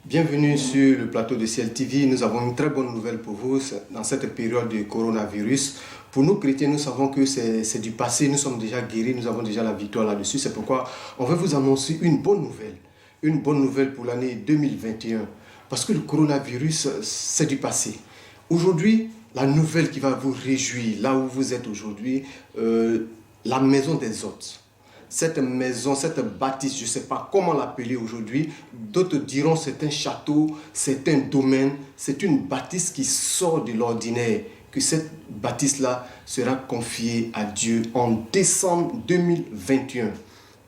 Bienvenue sur le plateau de Ciel TV. Nous avons une très bonne nouvelle pour vous dans cette période de coronavirus. Pour nous chrétiens, nous savons que c'est du passé, nous sommes déjà guéris, nous avons déjà la victoire là-dessus. C'est pourquoi on veut vous annoncer une bonne nouvelle. Une bonne nouvelle pour l'année 2021. Parce que le coronavirus, c'est du passé. Aujourd'hui, la nouvelle qui va vous réjouir, là où vous êtes aujourd'hui, la maison des hôtes. Cette maison, cette bâtisse, je ne sais pas comment l'appeler aujourd'hui. D'autres diront c'est un château, c'est un domaine, c'est une bâtisse qui sort de l'ordinaire. Que cette bâtisse-là sera confiée à Dieu en décembre 2021.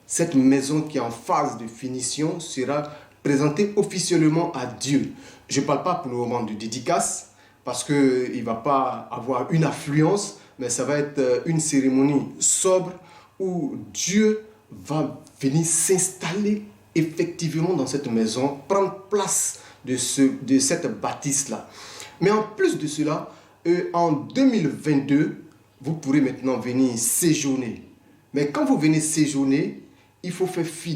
Cette maison qui est en phase de finition sera présentée officiellement à Dieu. Je ne parle pas pour le moment de dédicace parce qu'il ne va pas avoir une affluence, mais ça va être une cérémonie sobre où Dieu va venir s'installer effectivement dans cette maison, prendre place de cette bâtisse-là. Mais en plus de cela, en 2022, vous pourrez maintenant venir séjourner. Mais quand vous venez séjourner, il faut faire fi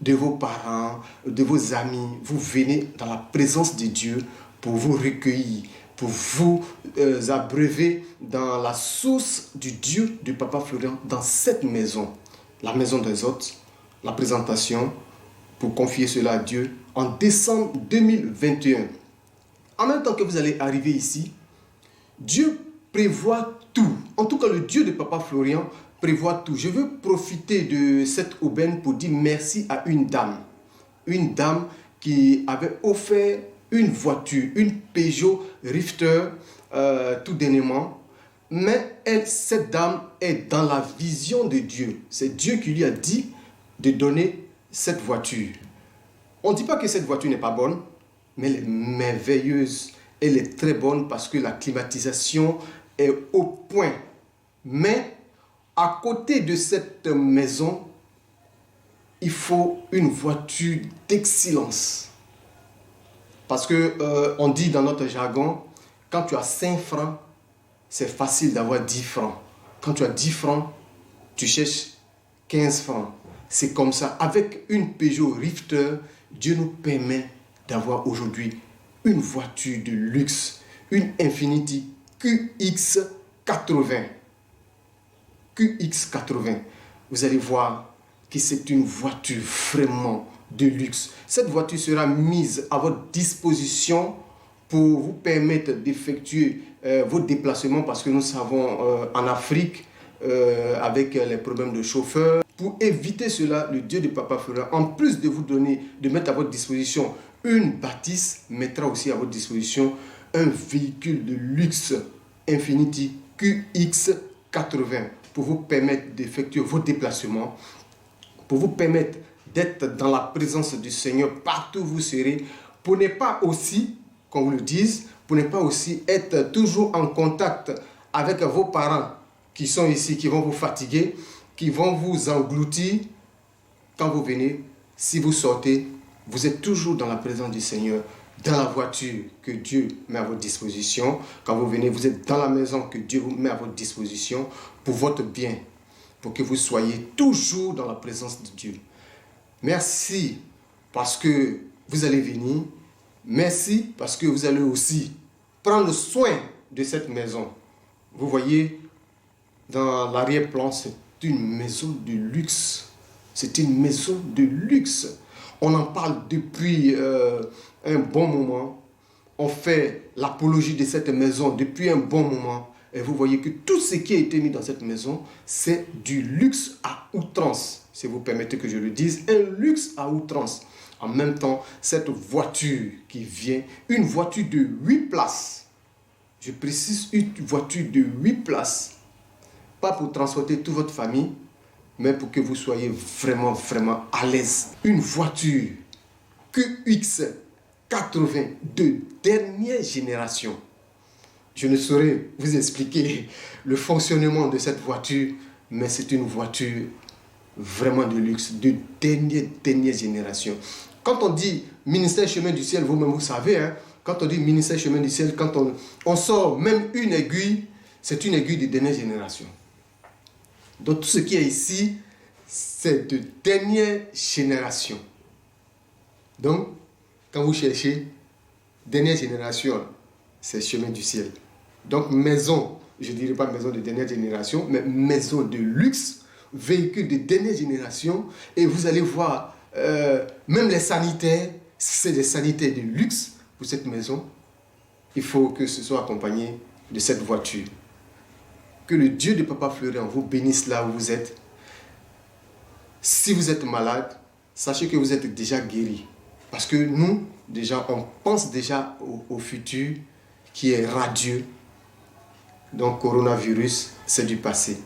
de vos parents, de vos amis. Vous venez dans la présence de Dieu pour vous recueillir, pour vous abreuver dans la source du Dieu de Papa Florian, dans cette maison, la maison des hôtes, la présentation, pour confier cela à Dieu en décembre 2021. En même temps que vous allez arriver ici, Dieu prévoit tout. En tout cas, le Dieu de Papa Florian prévoit tout. Je veux profiter de cette aubaine pour dire merci à une dame. Une dame qui avait offert une voiture, une Peugeot Rifter, tout dernièrement. Mais cette dame est dans la vision de Dieu. C'est Dieu qui lui a dit de donner cette voiture. On ne dit pas que cette voiture n'est pas bonne, mais elle est merveilleuse. Elle est très bonne parce que la climatisation est au point. Mais à côté de cette maison, il faut une voiture d'excellence. Parce qu'on dit dans notre jargon, quand tu as 5 francs, c'est facile d'avoir 10 francs. Quand tu as 10 francs, tu cherches 15 francs. C'est comme ça. Avec une Peugeot Rifter, Dieu nous permet d'avoir aujourd'hui une voiture de luxe, une Infiniti QX80. QX80. Vous allez voir que c'est une voiture vraiment de luxe. Cette voiture sera mise à votre disposition pour vous permettre d'effectuer vos déplacements parce que nous savons en Afrique, avec les problèmes de chauffeurs, pour éviter cela, le Dieu de Papa Florian, en plus de vous donner, de mettre à votre disposition une bâtisse, mettra aussi à votre disposition un véhicule de luxe Infiniti QX80 pour vous permettre d'effectuer vos déplacements, pour vous permettre d'être dans la présence du Seigneur partout où vous serez, pour ne pas aussi, qu'on vous le dise, pour ne pas aussi être toujours en contact avec vos parents qui sont ici, qui vont vous fatiguer, qui vont vous engloutir. Quand vous venez, si vous sortez, vous êtes toujours dans la présence du Seigneur, dans la voiture que Dieu met à votre disposition. Quand vous venez, vous êtes dans la maison que Dieu vous met à votre disposition pour votre bien, pour que vous soyez toujours dans la présence de Dieu. Merci parce que vous allez venir. Merci parce que vous allez aussi prendre soin de cette maison. Vous voyez, dans l'arrière-plan, c'est une maison de luxe. C'est une maison de luxe. On en parle depuis un bon moment. On fait l'apologie de cette maison depuis un bon moment. Et vous voyez que tout ce qui a été mis dans cette maison, c'est du luxe à outrance. Si vous permettez que je le dise, un luxe à outrance. En même temps, cette voiture qui vient, une voiture de 8 places. Je précise, une voiture de 8 places. Pas pour transporter toute votre famille, mais pour que vous soyez vraiment, vraiment à l'aise. Une voiture QX80 de dernière génération. Je ne saurais vous expliquer le fonctionnement de cette voiture, mais c'est une voiture vraiment de luxe, de dernière génération. Quand on dit ministère chemin du ciel, vous-même vous savez, hein, quand on dit ministère chemin du ciel, quand on sort même une aiguille, c'est une aiguille de dernière génération. Donc tout ce qui est ici, c'est de dernière génération. Donc, quand vous cherchez dernière génération, c'est chemin du ciel. Donc maison, je ne dirais pas maison de dernière génération, mais maison de luxe, véhicule de dernière génération, et vous allez voir, même les sanitaires, c'est des sanitaires de luxe pour cette maison. Il faut que ce soit accompagné de cette voiture. Que le Dieu de Papa Florian vous bénisse là où vous êtes. Si vous êtes malade, sachez que vous êtes déjà guéri. Parce que nous, déjà, on pense déjà au futur qui est radieux. Donc, coronavirus, c'est du passé.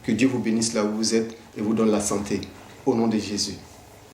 Que Dieu vous bénisse là où vous êtes et vous donne la santé. Au nom de Jésus.